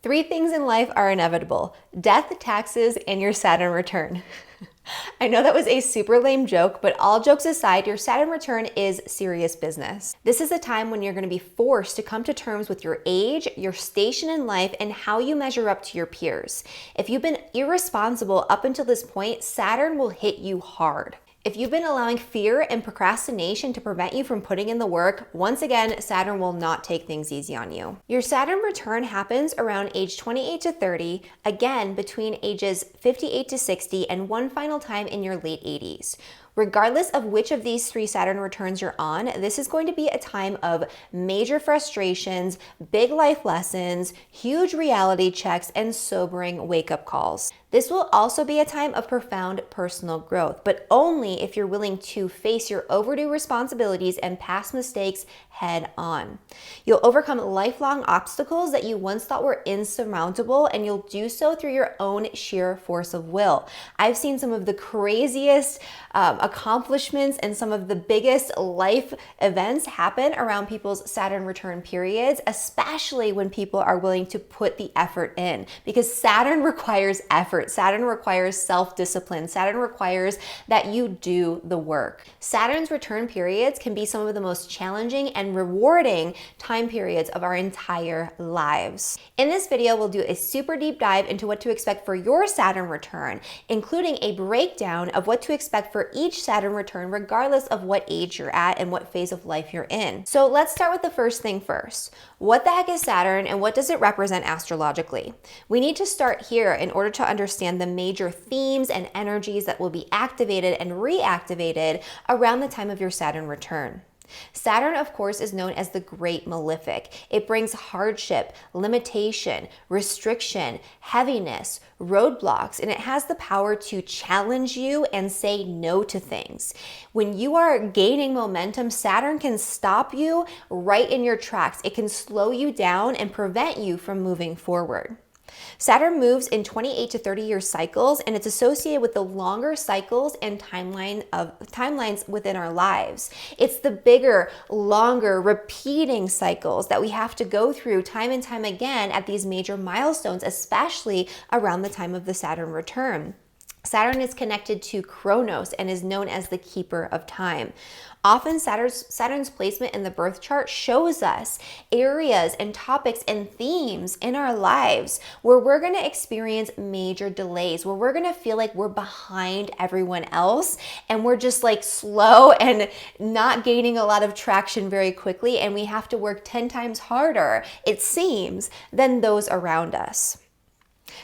Three things in life are inevitable: death, taxes, and your Saturn return. I know that was a super lame joke, but all jokes aside, your Saturn return is serious business. This is a time when you're going to be forced to come to terms with your age, your station in life, and how you measure up to your peers. If you've been irresponsible up until this point, Saturn will hit you hard. If you've been allowing fear and procrastination to prevent you from putting in the work, once again, Saturn will not take things easy on you. Your Saturn return happens around age 28 to 30, again between ages 58 to 60, and one final time in your late 80s. Regardless of which of these three Saturn returns you're on, this is going to be a time of major frustrations, big life lessons, huge reality checks, and sobering wake-up calls. This will also be a time of profound personal growth, but only if you're willing to face your overdue responsibilities and past mistakes head on. You'll overcome lifelong obstacles that you once thought were insurmountable, and you'll do so through your own sheer force of will. I've seen some of the craziest accomplishments and some of the biggest life events happen around people's Saturn return periods, especially when people are willing to put the effort in, because Saturn requires effort. Saturn requires self-discipline. Saturn requires that you do the work. Saturn's return periods can be some of the most challenging and rewarding time periods of our entire lives. In this video, we'll do a super deep dive into what to expect for your Saturn return, including a breakdown of what to expect for each Saturn return, regardless of what age you're at and what phase of life you're in. So let's start with the first thing first. What the heck is Saturn, and what does it represent astrologically? We need to start here in order to understand the major themes and energies that will be activated and reactivated around the time of your Saturn return. Saturn, of course, is known as the Great Malefic. It brings hardship, limitation, restriction, heaviness, roadblocks, and it has the power to challenge you and say no to things. When you are gaining momentum, Saturn can stop you right in your tracks. It can slow you down and prevent you from moving forward. Saturn moves in 28 to 30 year cycles, and it's associated with the longer cycles and timelines within our lives. It's the bigger, longer, repeating cycles that we have to go through time and time again at these major milestones, especially around the time of the Saturn return. Saturn is connected to Kronos and is known as the keeper of time. Often Saturn's placement in the birth chart shows us areas and topics and themes in our lives where we're going to experience major delays, where we're going to feel like we're behind everyone else and we're just like slow and not gaining a lot of traction very quickly, and we have to work 10 times harder, it seems, than those around us.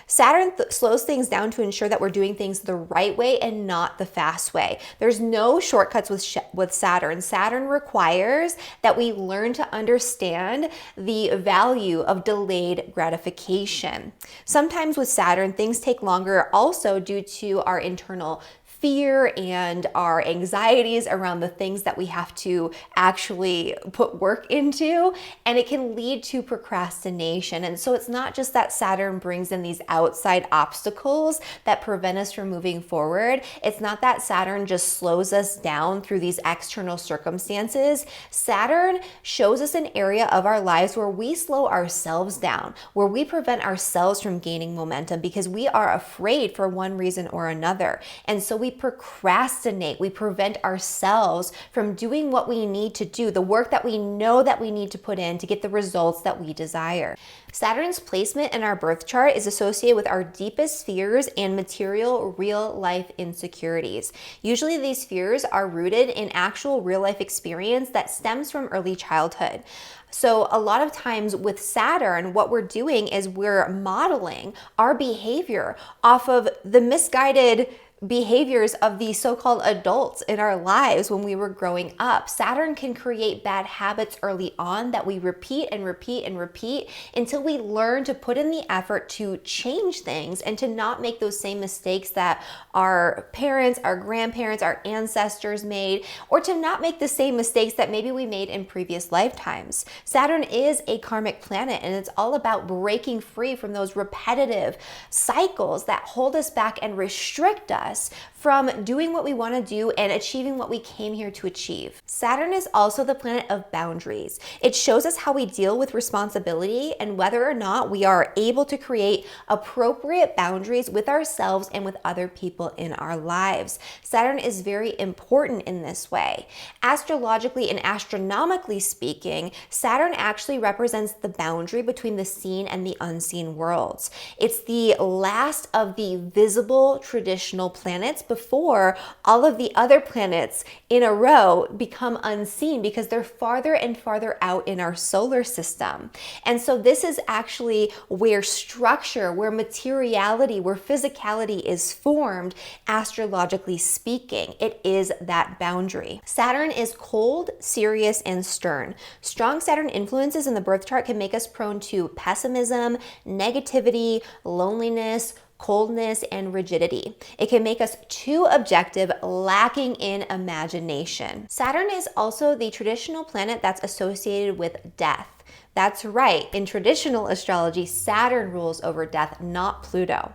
Saturn slows things down to ensure that we're doing things the right way and not the fast way. There's no shortcuts with Saturn. Saturn requires that we learn to understand the value of delayed gratification. Sometimes with Saturn, things take longer also due to our internal fear and our anxieties around the things that we have to actually put work into, and it can lead to procrastination. And so it's not just that Saturn brings in these outside obstacles that prevent us from moving forward. It's not that Saturn just slows us down through these external circumstances. Saturn shows us an area of our lives where we slow ourselves down, where we prevent ourselves from gaining momentum because we are afraid for one reason or another. And so we procrastinate. We prevent ourselves from doing what we need to do, the work that we know that we need to put in to get the results that we desire. Saturn's placement in our birth chart is associated with our deepest fears and material real life insecurities. Usually these fears are rooted in actual real life experience that stems from early childhood. So a lot of times with Saturn, what we're doing is we're modeling our behavior off of the misguided behaviors of the so-called adults in our lives when we were growing up. Saturn can create bad habits early on that we repeat and repeat and repeat until we learn to put in the effort to change things and to not make those same mistakes that our parents, our grandparents, our ancestors made, or to not make the same mistakes that maybe we made in previous lifetimes. Saturn is a karmic planet, and it's all about breaking free from those repetitive cycles that hold us back and restrict us us from doing what we want to do and achieving what we came here to achieve. Saturn is also the planet of boundaries. It shows us how we deal with responsibility and whether or not we are able to create appropriate boundaries with ourselves and with other people in our lives. Saturn is very important in this way. Astrologically and astronomically speaking, Saturn actually represents the boundary between the seen and the unseen worlds. It's the last of the visible traditional planets before all of the other planets in a row become unseen because they're farther and farther out in our solar system. And so this is actually where structure, where materiality, where physicality is formed, astrologically speaking. It is that boundary. Saturn is cold, serious, and stern. Strong Saturn influences in the birth chart can make us prone to pessimism, negativity, loneliness, coldness, and rigidity. It can make us too objective, lacking in imagination. Saturn is also the traditional planet that's associated with death. That's right. In traditional astrology, Saturn rules over death, not Pluto.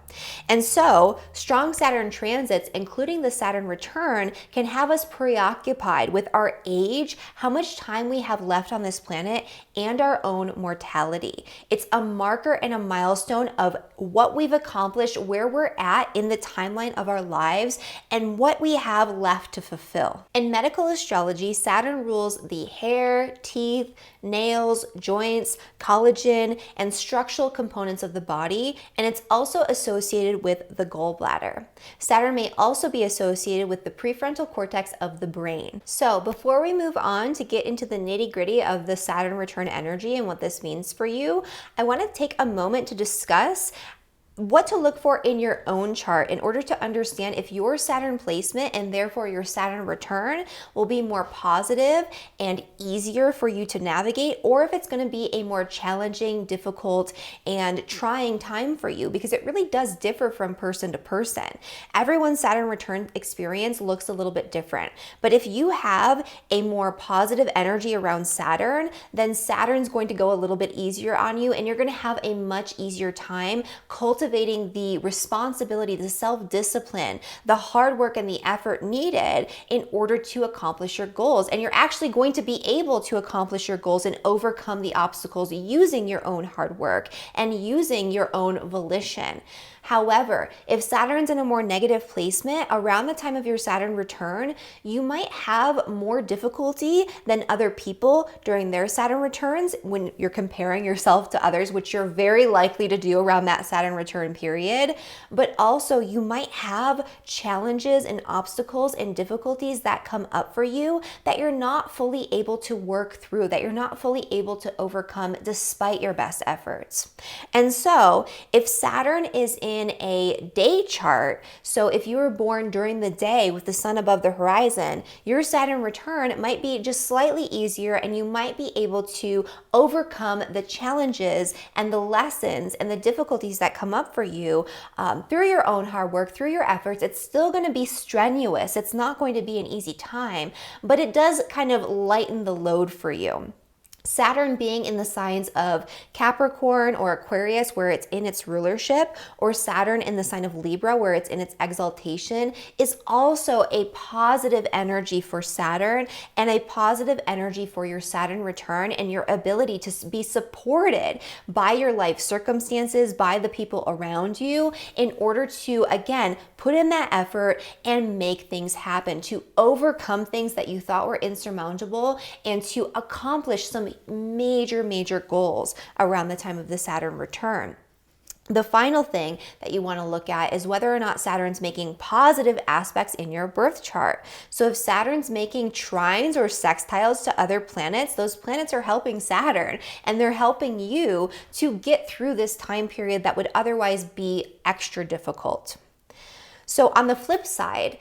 And so, strong Saturn transits, including the Saturn return, can have us preoccupied with our age, how much time we have left on this planet, and our own mortality. It's a marker and a milestone of what we've accomplished, where we're at in the timeline of our lives, and what we have left to fulfill. In medical astrology, Saturn rules the hair, teeth, nails, joints, collagen, and structural components of the body, and it's also associated with the gallbladder. Saturn may also be associated with the prefrontal cortex of the brain. So before we move on to get into the nitty-gritty of the Saturn return energy and what this means for you, I want to take a moment to discuss what to look for in your own chart in order to understand if your Saturn placement and therefore your Saturn return will be more positive and easier for you to navigate, or if it's going to be a more challenging, difficult, and trying time for you, because it really does differ from person to person. Everyone's Saturn return experience looks a little bit different. But if you have a more positive energy around Saturn, then Saturn's going to go a little bit easier on you, and you're going to have a much easier time cultivating the responsibility, the self-discipline, the hard work, and the effort needed in order to accomplish your goals. And you're actually going to be able to accomplish your goals and overcome the obstacles using your own hard work and using your own volition. However, if Saturn's in a more negative placement around the time of your Saturn return, you might have more difficulty than other people during their Saturn returns when you're comparing yourself to others, which you're very likely to do around that Saturn return period. But also you might have challenges and obstacles and difficulties that come up for you that you're not fully able to work through, that you're not fully able to overcome despite your best efforts. And so if Saturn is in a day chart, so if you were born during the day with the sun above the horizon, your Saturn return might be just slightly easier, and you might be able to overcome the challenges and the lessons and the difficulties that come up for you through your own hard work, through your efforts. It's still going to be strenuous. It's not going to be an easy time, but it does kind of lighten the load for you. Saturn being in the signs of Capricorn or Aquarius where it's in its rulership, or Saturn in the sign of Libra where it's in its exaltation, is also a positive energy for Saturn and a positive energy for your Saturn return and your ability to be supported by your life circumstances, by the people around you, in order to, again, put in that effort and make things happen, to overcome things that you thought were insurmountable and to accomplish some major goals around the time of the Saturn return. The final thing that you want to look at is whether or not Saturn's making positive aspects in your birth chart. So if Saturn's making trines or sextiles to other planets, those planets are helping Saturn and they're helping you to get through this time period that would otherwise be extra difficult. So on the flip side,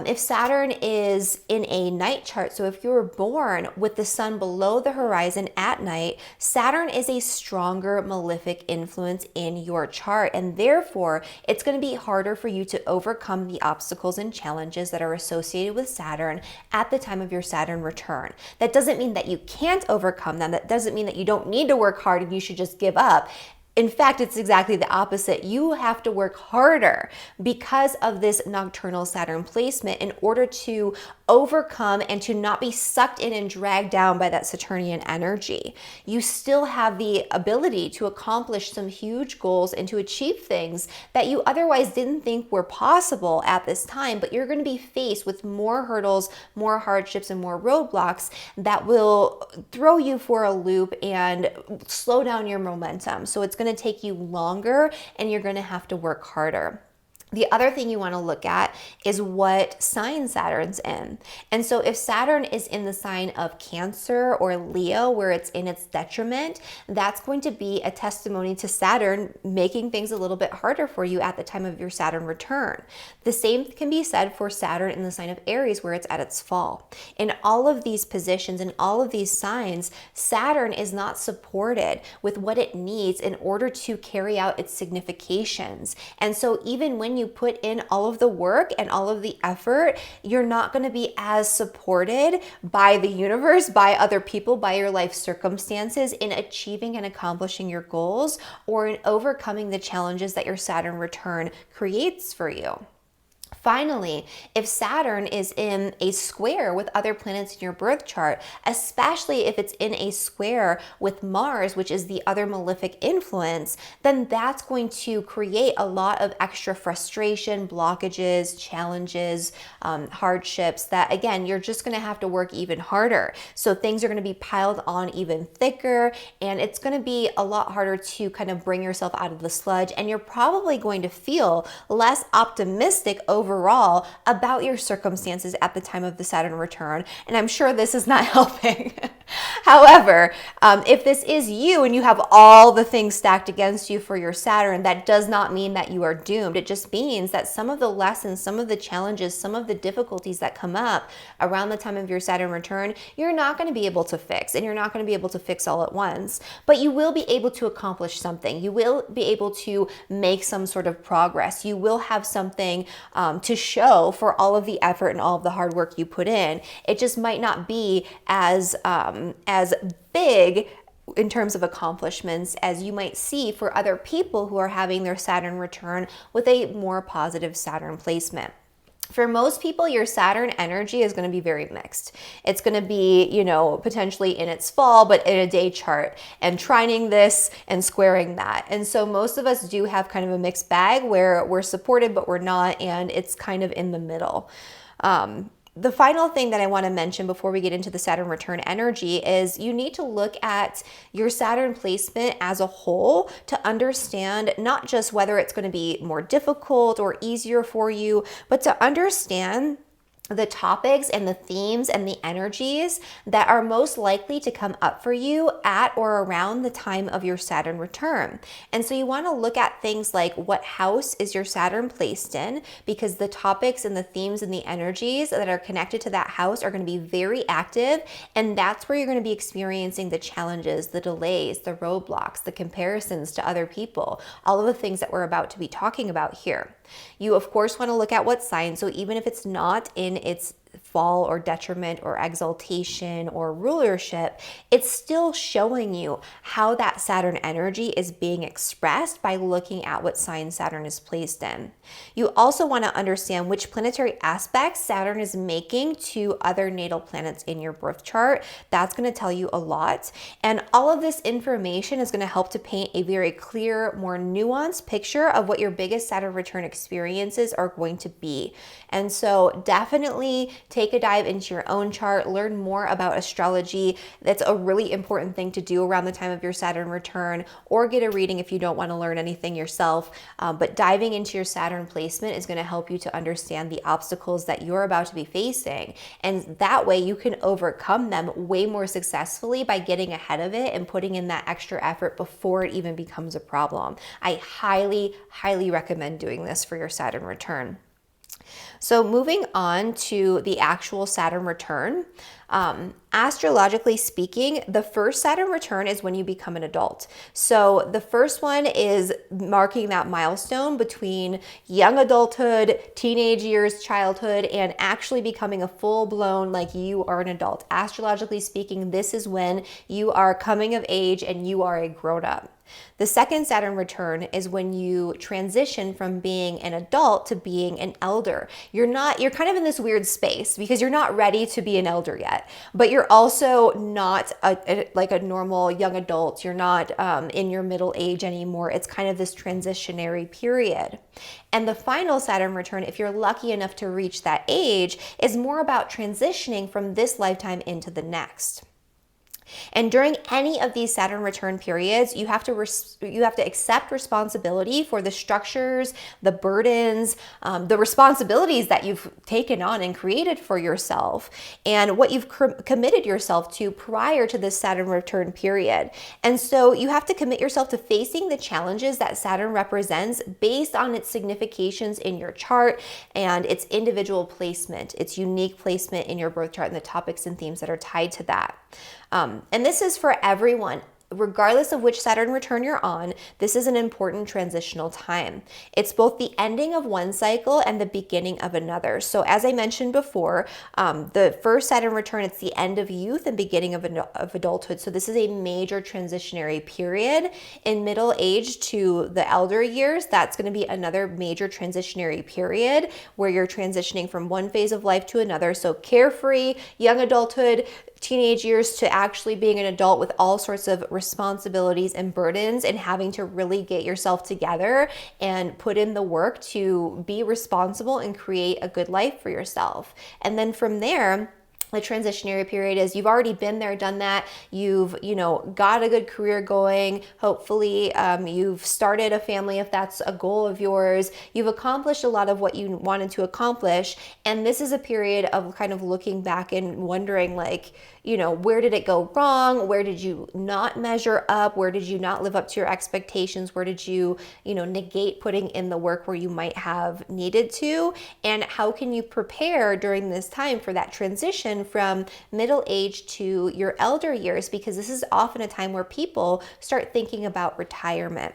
if Saturn is in a night chart, so if you were born with the sun below the horizon at night, Saturn is a stronger malefic influence in your chart, and therefore it's going to be harder for you to overcome the obstacles and challenges that are associated with Saturn at the time of your Saturn return. That doesn't mean that you can't overcome them. That doesn't mean that you don't need to work hard and you should just give up. In fact, it's exactly the opposite. You have to work harder because of this nocturnal Saturn placement in order to overcome and to not be sucked in and dragged down by that Saturnian energy. You still have the ability to accomplish some huge goals and to achieve things that you otherwise didn't think were possible at this time, but you're going to be faced with more hurdles, more hardships, and more roadblocks that will throw you for a loop and slow down your momentum. So it's going to take you longer and you're going to have to work harder. The other thing you want to look at is what sign Saturn's in. And so if Saturn is in the sign of Cancer or Leo, where it's in its detriment, that's going to be a testimony to Saturn making things a little bit harder for you at the time of your Saturn return. The same can be said for Saturn in the sign of Aries, where it's at its fall. In all of these positions, in all of these signs, Saturn is not supported with what it needs in order to carry out its significations. And so even when you put in all of the work and all of the effort, you're not going to be as supported by the universe, by other people, by your life circumstances in achieving and accomplishing your goals or in overcoming the challenges that your Saturn return creates for you. Finally, if Saturn is in a square with other planets in your birth chart, especially if it's in a square with Mars, which is the other malefic influence, then that's going to create a lot of extra frustration, blockages, challenges, hardships that, again, you're just going to have to work even harder. So things are going to be piled on even thicker, and it's going to be a lot harder to kind of bring yourself out of the sludge, and you're probably going to feel less optimistic overall about your circumstances at the time of the Saturn return. And I'm sure this is not helping. However, if this is you and you have all the things stacked against you for your Saturn, that does not mean that you are doomed. It just means that some of the lessons, some of the challenges, some of the difficulties that come up around the time of your Saturn return, you're not going to be able to fix, and you're not going to be able to fix all at once, but you will be able to accomplish something. You will be able to make some sort of progress. You will have something to show for all of the effort and all of the hard work you put in. It just might not be as big in terms of accomplishments as you might see for other people who are having their Saturn return with a more positive Saturn placement. For most people, your Saturn energy is going to be very mixed. It's going to be, potentially in its fall, but in a day chart, and trining this and squaring that. And so most of us do have kind of a mixed bag where we're supported, but we're not, and it's kind of in the middle. The final thing that I want to mention before we get into the Saturn return energy is you need to look at your Saturn placement as a whole to understand not just whether it's going to be more difficult or easier for you, but to understand the topics and the themes and the energies that are most likely to come up for you at or around the time of your Saturn return. And so you want to look at things like what house is your Saturn placed in, because the topics and the themes and the energies that are connected to that house are going to be very active, and that's where you're going to be experiencing the challenges, the delays, the roadblocks, the comparisons to other people, all of the things that we're about to be talking about here. You, of course, want to look at what sign. So even if it's not in its fall or detriment or exaltation or rulership, it's still showing you how that Saturn energy is being expressed by looking at what sign Saturn is placed in. You also want to understand which planetary aspects Saturn is making to other natal planets in your birth chart. That's going to tell you a lot. And all of this information is going to help to paint a very clear, more nuanced picture of what your biggest Saturn return experiences are going to be. And so definitely take a dive into your own chart, learn more about astrology. That's a really important thing to do around the time of your Saturn return, or get a reading if you don't want to learn anything yourself. But diving into your Saturn placement is going to help you to understand the obstacles that you're about to be facing. And that way you can overcome them way more successfully by getting ahead of it and putting in that extra effort before it even becomes a problem. I highly, highly recommend doing this for your Saturn return. So moving on to the actual Saturn return, astrologically speaking, the first Saturn return is when you become an adult. So the first one is marking that milestone between young adulthood, teenage years, childhood, and actually becoming a full-blown, like, you are an adult. Astrologically speaking, this is when you are coming of age and you are a grown-up. The second Saturn return is when you transition from being an adult to being an elder. You're kind of in this weird space because you're not ready to be an elder yet, but you're also not like a normal young adult. You're not in your middle age anymore. It's kind of this transitionary period. And the final Saturn return, if you're lucky enough to reach that age, is more about transitioning from this lifetime into the next. And during any of these Saturn return periods, you have to accept responsibility for the structures, the burdens, the responsibilities that you've taken on and created for yourself, and what you've committed yourself to prior to this Saturn return period. And so you have to commit yourself to facing the challenges that Saturn represents based on its significations in your chart and its individual placement, its unique placement in your birth chart, and the topics and themes that are tied to that. And this is for everyone. Regardless of which Saturn return you're on, this is an important transitional time. It's both the ending of one cycle and the beginning of another. So as I mentioned before, the first Saturn return, it's the end of youth and beginning of adulthood. So this is a major transitionary period. In middle age to the elder years, that's going to be another major transitionary period where you're transitioning from one phase of life to another. So carefree, young adulthood, teenage years to actually being an adult with all sorts of responsibilities and burdens, and having to really get yourself together and put in the work to be responsible and create a good life for yourself. And then from there, the transitionary period is you've already been there, done that. You've, got a good career going. Hopefully, you've started a family if that's a goal of yours. You've accomplished a lot of what you wanted to accomplish. And this is a period of kind of looking back and wondering, like, where did it go wrong? Where did you not measure up? Where did you not live up to your expectations? Where did you, negate putting in the work where you might have needed to? And how can you prepare during this time for that transition from middle age to your elder years? Because this is often a time where people start thinking about retirement.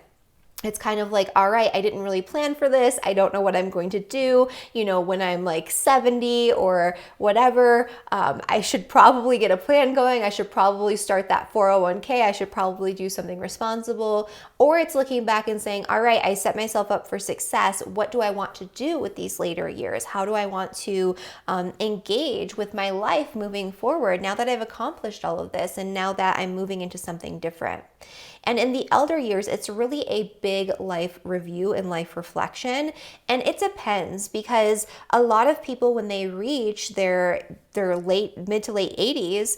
It's kind of like, all right, I didn't really plan for this. I don't know what I'm going to do, when I'm like 70 or whatever. I should probably get a plan going. I should probably start that 401k. I should probably do something responsible. Or it's looking back and saying, all right, I set myself up for success. What do I want to do with these later years? How do I want to engage with my life moving forward now that I've accomplished all of this and now that I'm moving into something different? And in the elder years, it's really a big life review and life reflection. And it depends, because a lot of people, when they reach their mid to late 80s,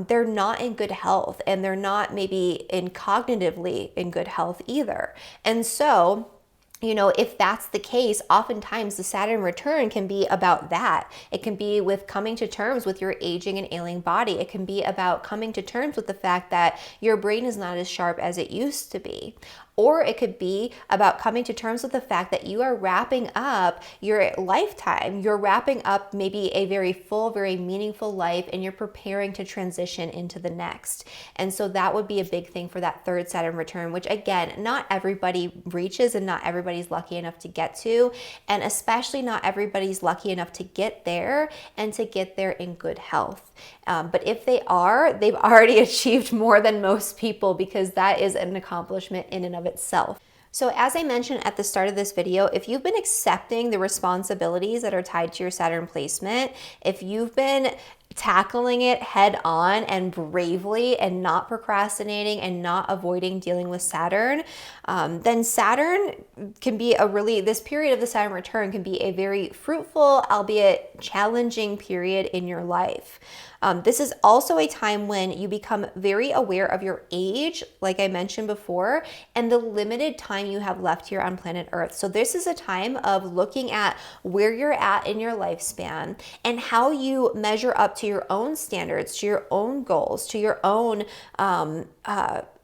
they're not in good health, and they're not maybe cognitively in good health either. And so, if that's the case, oftentimes the Saturn return can be about that. It can be with coming to terms with your aging and ailing body. It can be about coming to terms with the fact that your brain is not as sharp as it used to be. Or it could be about coming to terms with the fact that you are wrapping up your lifetime. You're wrapping up maybe a very full, very meaningful life, and you're preparing to transition into the next. And so that would be a big thing for that third Saturn return, which again, not everybody reaches and not everybody's lucky enough to get to. And especially not everybody's lucky enough to get there and to get there in good health. But if they are, they've already achieved more than most people, because that is an accomplishment in and of itself. So as I mentioned at the start of this video, if you've been accepting the responsibilities that are tied to your Saturn placement, if you've been tackling it head on and bravely and not procrastinating and not avoiding dealing with Saturn, then Saturn can be this period of the Saturn return can be a very fruitful, albeit challenging period in your life. This is also a time when you become very aware of your age, like I mentioned before, and the limited time you have left here on planet Earth. So this is a time of looking at where you're at in your lifespan and how you measure up to your own standards, to your own goals, to your own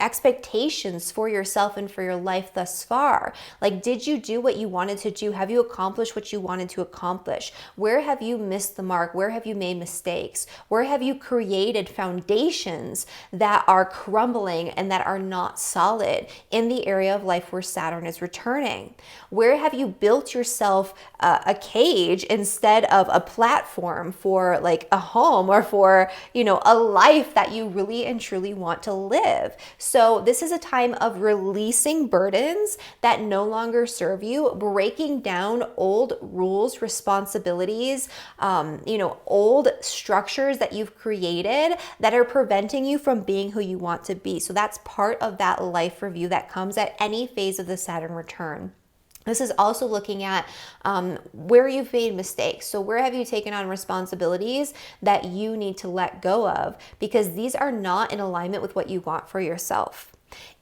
expectations for yourself and for your life thus far. Like, did you do what you wanted to do? Have you accomplished what you wanted to accomplish? Where have you missed the mark? Where have you made mistakes? Where have you created foundations that are crumbling and that are not solid in the area of life where Saturn is returning? Where have you built yourself a cage instead of a platform for like a home or for, a life that you really and truly want to live? So this is a time of releasing burdens that no longer serve you, breaking down old rules, responsibilities, old structures that you've created that are preventing you from being who you want to be. So that's part of that life review that comes at any phase of the Saturn return. This is also looking at where you've made mistakes. So where have you taken on responsibilities that you need to let go of, because these are not in alignment with what you want for yourself.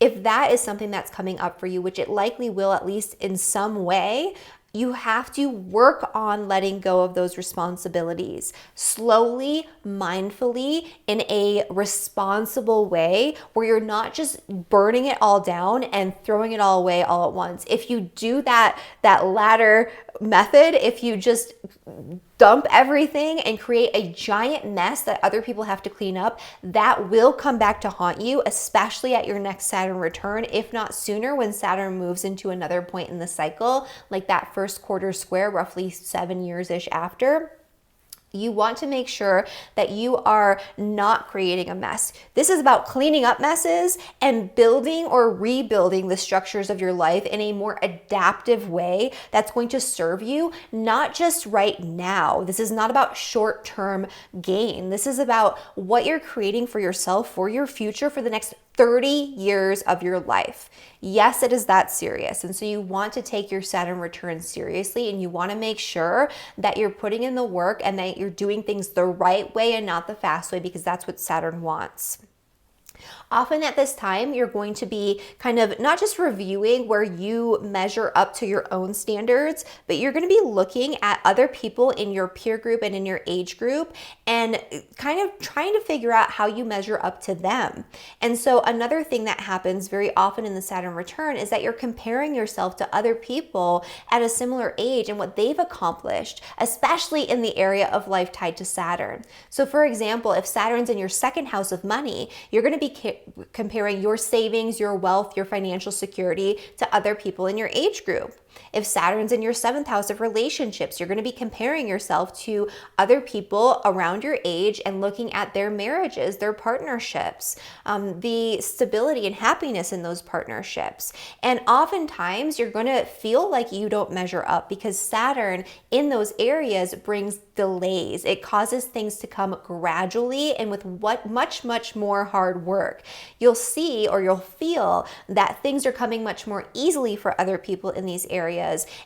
If that is something that's coming up for you, which it likely will, at least in some way, you have to work on letting go of those responsibilities slowly, mindfully, in a responsible way where you're not just burning it all down and throwing it all away all at once. If you do that ladder method, if you just dump everything and create a giant mess that other people have to clean up, that will come back to haunt you, especially at your next Saturn return, if not sooner, when Saturn moves into another point in the cycle, like that first quarter square, roughly 7 years-ish after. You want to make sure that you are not creating a mess. This is about cleaning up messes and building or rebuilding the structures of your life in a more adaptive way that's going to serve you, not just right now. This is not about short-term gain. This is about what you're creating for yourself, for your future, for the next 30 years of your life. Yes, it is that serious. And so you want to take your Saturn return seriously, and you want to make sure that you're putting in the work and that you're doing things the right way and not the fast way, because that's what Saturn wants. Often at this time, you're going to be kind of not just reviewing where you measure up to your own standards, but you're going to be looking at other people in your peer group and in your age group and kind of trying to figure out how you measure up to them. And so another thing that happens very often in the Saturn return is that you're comparing yourself to other people at a similar age and what they've accomplished, especially in the area of life tied to Saturn. So for example, if Saturn's in your second house of money, you're going to be comparing your savings, your wealth, your financial security to other people in your age group. If Saturn's in your seventh house of relationships, you're going to be comparing yourself to other people around your age and looking at their marriages, their partnerships, the stability and happiness in those partnerships. And oftentimes you're going to feel like you don't measure up because Saturn in those areas brings delays. It causes things to come gradually and with much more hard work. You'll see or you'll feel that things are coming much more easily for other people in these areas.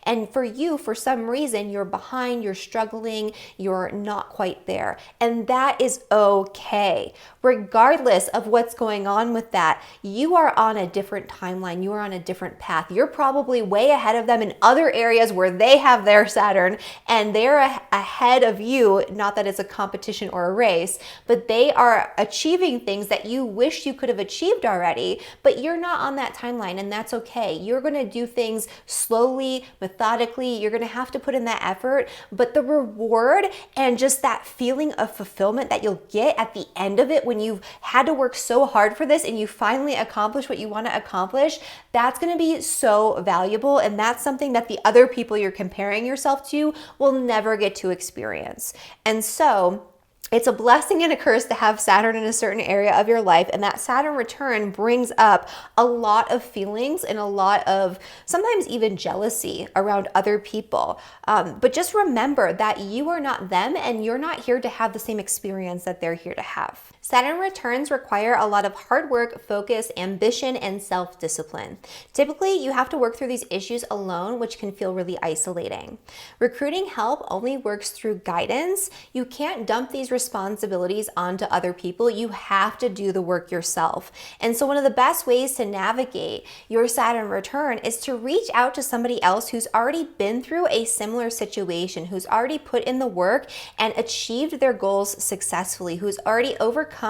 And for you, for some reason, you're behind, you're struggling, you're not quite there. And that is okay. Regardless of what's going on with that, you are on a different timeline. You are on a different path. You're probably way ahead of them in other areas where they have their Saturn and they're ahead of you. Not that it's a competition or a race, but they are achieving things that you wish you could have achieved already, but you're not on that timeline, and that's okay. You're going to do things slowly, methodically. You're going to have to put in that effort, but the reward and just that feeling of fulfillment that you'll get at the end of it when you've had to work so hard for this and you finally accomplish what you want to accomplish, that's going to be so valuable. And that's something that the other people you're comparing yourself to will never get to experience. And so it's a blessing and a curse to have Saturn in a certain area of your life, and that Saturn return brings up a lot of feelings and a lot of sometimes even jealousy around other people. But just remember that you are not them and you're not here to have the same experience that they're here to have. Saturn returns require a lot of hard work, focus, ambition, and self-discipline. Typically, you have to work through these issues alone, which can feel really isolating. Recruiting help only works through guidance. You can't dump these responsibilities onto other people. You have to do the work yourself. And so one of the best ways to navigate your Saturn return is to reach out to somebody else who's already been through a similar situation, who's already put in the work and achieved their goals successfully, who's already overcome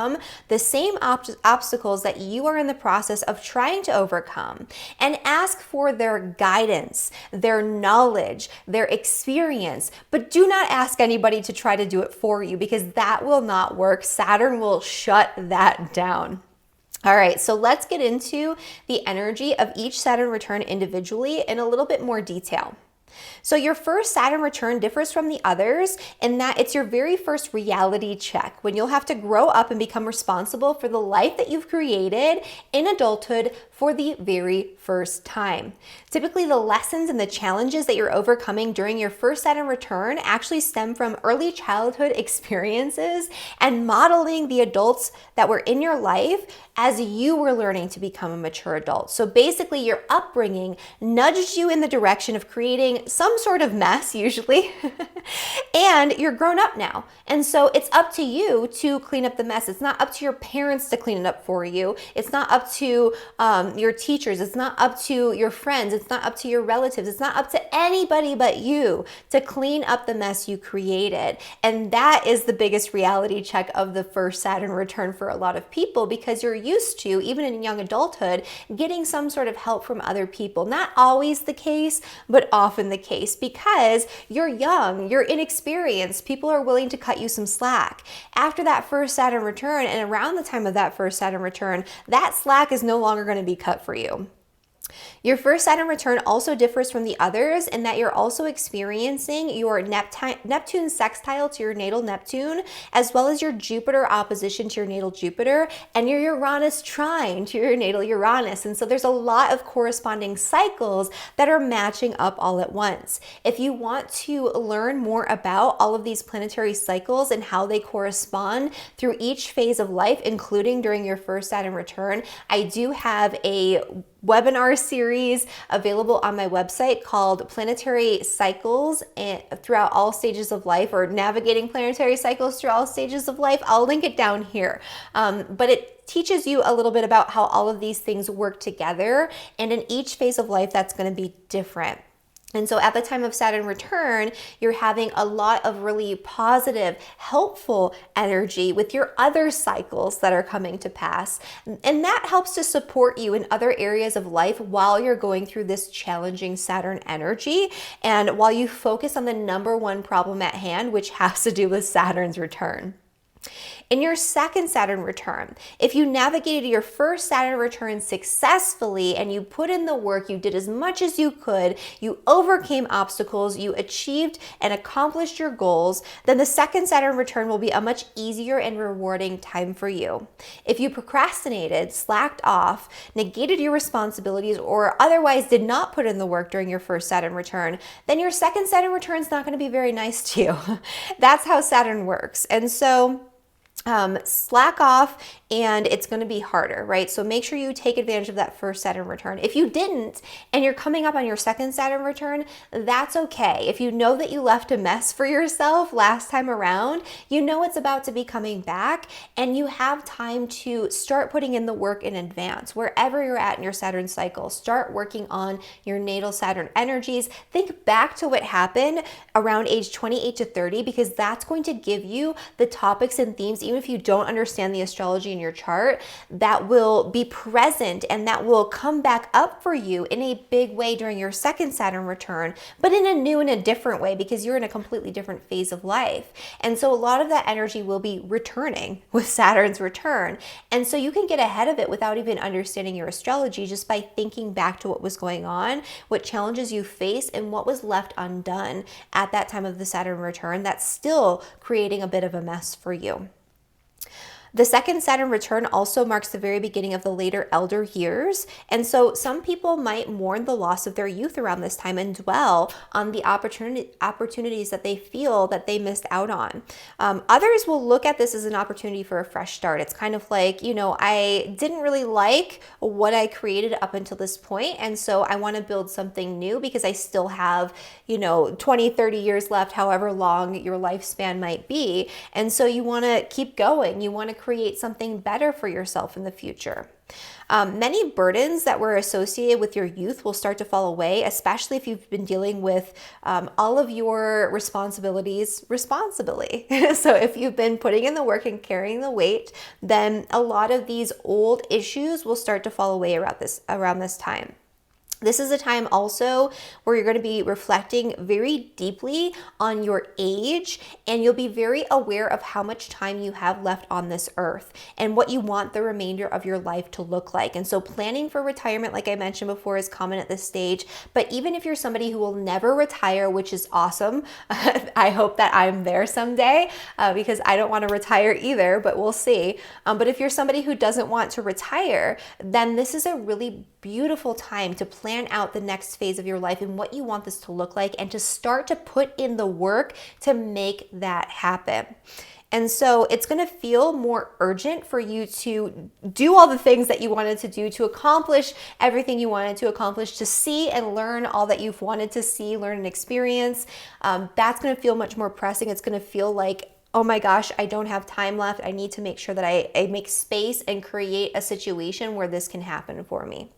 the same obstacles that you are in the process of trying to overcome, and ask for their guidance, their knowledge, their experience. But do not ask anybody to try to do it for you, because that will not work. Saturn will shut that down. All right, so let's get into the energy of each Saturn return individually in a little bit more detail. So your first Saturn return differs from the others in that it's your very first reality check when you'll have to grow up and become responsible for the life that you've created in adulthood for the very first time. Typically, the lessons and the challenges that you're overcoming during your first Saturn return actually stem from early childhood experiences and modeling the adults that were in your life as you were learning to become a mature adult. So basically, your upbringing nudged you in the direction of creating some sort of mess, usually, and you're grown up now. And so it's up to you to clean up the mess. It's not up to your parents to clean it up for you. It's not up to your teachers. It's not up to your friends. It's not up to your relatives. It's not up to anybody but you to clean up the mess you created. And that is the biggest reality check of the first Saturn return for a lot of people, because you're used to, even in young adulthood, getting some sort of help from other people. Not always the case, but often the case, because you're young, you're inexperienced. People are willing to cut you some slack. After that first Saturn return, and around the time of that first Saturn return, that slack is no longer going to be cut for you. Your first Saturn return also differs from the others in that you're also experiencing your Neptune sextile to your natal Neptune, as well as your Jupiter opposition to your natal Jupiter, and your Uranus trine to your natal Uranus. And so there's a lot of corresponding cycles that are matching up all at once. If you want to learn more about all of these planetary cycles and how they correspond through each phase of life, including during your first Saturn return, I do have a webinar series available on my website called Planetary Cycles throughout all stages of life, or Navigating Planetary Cycles through all stages of life. I'll link it down here. But it teaches you a little bit about how all of these things work together, and in each phase of life that's going to be different. And so at the time of Saturn return, you're having a lot of really positive, helpful energy with your other cycles that are coming to pass. And that helps to support you in other areas of life while you're going through this challenging Saturn energy, and while you focus on the number one problem at hand, which has to do with Saturn's return. In your second Saturn return, if you navigated your first Saturn return successfully and you put in the work, you did as much as you could, you overcame obstacles, you achieved and accomplished your goals, then the second Saturn return will be a much easier and rewarding time for you. If you procrastinated, slacked off, negated your responsibilities, or otherwise did not put in the work during your first Saturn return, then your second Saturn return is not going to be very nice to you. That's how Saturn works. And so slack off and it's going to be harder, right? So make sure you take advantage of that first Saturn return. If you didn't and you're coming up on your second Saturn return, that's okay. If you know that you left a mess for yourself last time around, you know it's about to be coming back, and you have time to start putting in the work in advance. Wherever you're at in your Saturn cycle, start working on your natal Saturn energies. Think back to what happened around age 28 to 30, because that's going to give you the topics and themes, even if you don't understand the astrology in your chart, that will be present and that will come back up for you in a big way during your second Saturn return, but in a new and a different way, because you're in a completely different phase of life. And so a lot of that energy will be returning with Saturn's return. And so you can get ahead of it without even understanding your astrology, just by thinking back to what was going on, what challenges you face, and what was left undone at that time of the Saturn return that's still creating a bit of a mess for you. The second Saturn return also marks the very beginning of the later elder years. And so some people might mourn the loss of their youth around this time and dwell on the opportunities that they feel that they missed out on. Others will look at this as an opportunity for a fresh start. It's kind of like, I didn't really like what I created up until this point, and so I want to build something new because I still have, 20, 30 years left, however long your lifespan might be. And so you want to keep going. You want to create something better for yourself in the future. Many burdens that were associated with your youth will start to fall away, especially if you've been dealing with all of your responsibilities responsibly. So if you've been putting in the work and carrying the weight, then a lot of these old issues will start to fall away around this time. This is a time also where you're going to be reflecting very deeply on your age, and you'll be very aware of how much time you have left on this earth and what you want the remainder of your life to look like. And so planning for retirement, like I mentioned before, is common at this stage. But even if you're somebody who will never retire, which is awesome, I hope that I'm there someday because I don't want to retire either, but we'll see. But if you're somebody who doesn't want to retire, then this is a really beautiful time to plan out the next phase of your life and what you want this to look like, and to start to put in the work to make that happen. And so it's going to feel more urgent for you to do all the things that you wanted to do, to accomplish everything you wanted to accomplish, to see and learn all that you've wanted to see, learn, and experience. That's going to feel much more pressing. It's going to feel like, oh my gosh, I don't have time left. I need to make sure that I make space and create a situation where this can happen for me.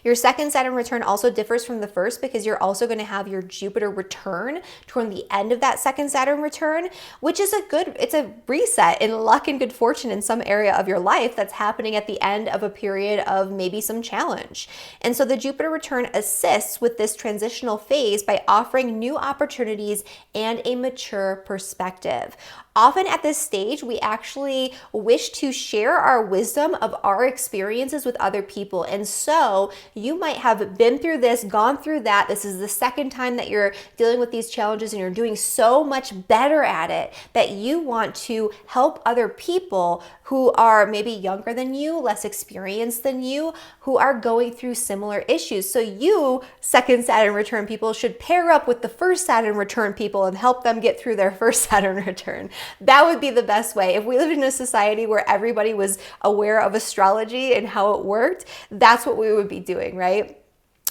Your second Saturn return also differs from the first because you're also going to have your Jupiter return toward the end of that second Saturn return, which is it's a reset in luck and good fortune in some area of your life that's happening at the end of a period of maybe some challenge. And so the Jupiter return assists with this transitional phase by offering new opportunities and a mature perspective. Often at this stage, we actually wish to share our wisdom of our experiences with other people. And so you might have been through this, gone through that. This is the second time that you're dealing with these challenges, and you're doing so much better at it that you want to help other people who are maybe younger than you, less experienced than you, who are going through similar issues. So you, second Saturn return people, should pair up with the first Saturn return people and help them get through their first Saturn return. That would be the best way. If we lived in a society where everybody was aware of astrology and how it worked, that's what we would be doing, right?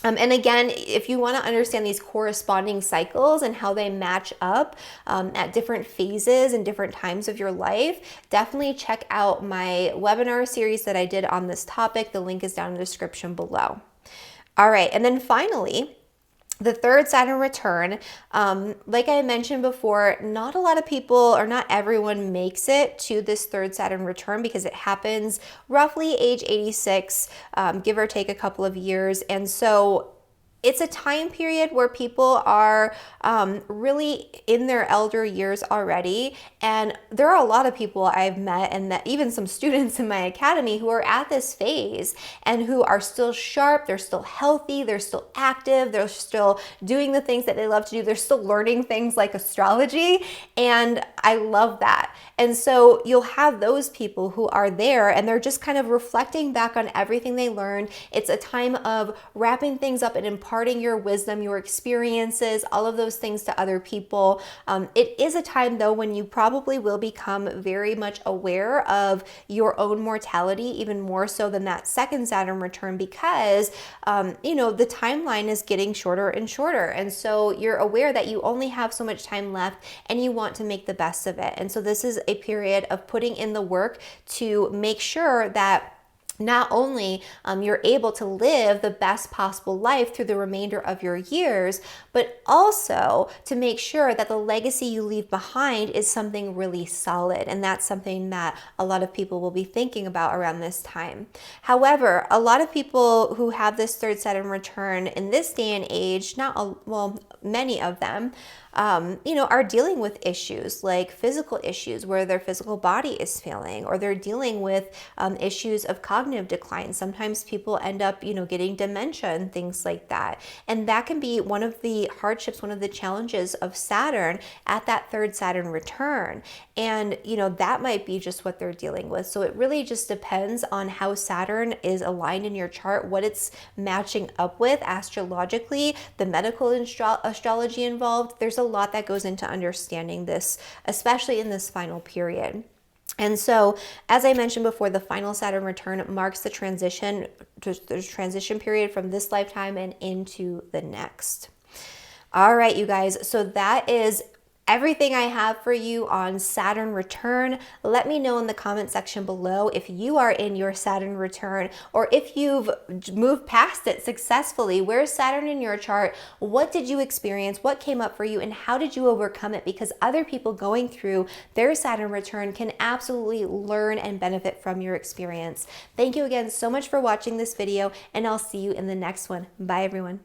And again, if you want to understand these corresponding cycles and how they match up at different phases and different times of your life, definitely check out my webinar series that I did on this topic. The link is down in the description below. All right, and then finally, the third Saturn return, like I mentioned before, not a lot of people, or not everyone, makes it to this third Saturn return because it happens roughly age 86, give or take a couple of years. And so it's a time period where people are really in their elder years already. And there are a lot of people I've met, and that even some students in my academy, who are at this phase and who are still sharp, they're still healthy, they're still active, they're still doing the things that they love to do, they're still learning things like astrology, and I love that. And so you'll have those people who are there and they're just kind of reflecting back on everything they learned. It's a time of wrapping things up and imparting your wisdom, your experiences, all of those things to other people. It is a time though when you probably will become very much aware of your own mortality, even more so than that second Saturn return, because the timeline is getting shorter and shorter. And so you're aware that you only have so much time left and you want to make the best of it. And so this is a period of putting in the work to make sure that not only you're able to live the best possible life through the remainder of your years, but also to make sure that the legacy you leave behind is something really solid. And that's something that a lot of people will be thinking about around this time. However, a lot of people who have this third Saturn return in this day and age, many of them, are dealing with issues like physical issues where their physical body is failing, or they're dealing with issues of cognitive decline. Sometimes people end up, getting dementia and things like that. And that can be one of the hardships, one of the challenges of Saturn at that third Saturn return. And, that might be just what they're dealing with. So it really just depends on how Saturn is aligned in your chart, what it's matching up with astrologically, the medical astrology involved. There's a lot that goes into understanding this, especially in this final period. And so, as I mentioned before, the final Saturn return marks the transition period from this lifetime and into the next. All right, you guys. So that is everything I have for you on Saturn return. Let me know in the comment section below if you are in your Saturn return or if you've moved past it successfully. Where's Saturn in your chart? What did you experience? What came up for you? And how did you overcome it? Because other people going through their Saturn return can absolutely learn and benefit from your experience. Thank you again so much for watching this video, and I'll see you in the next one. Bye, everyone.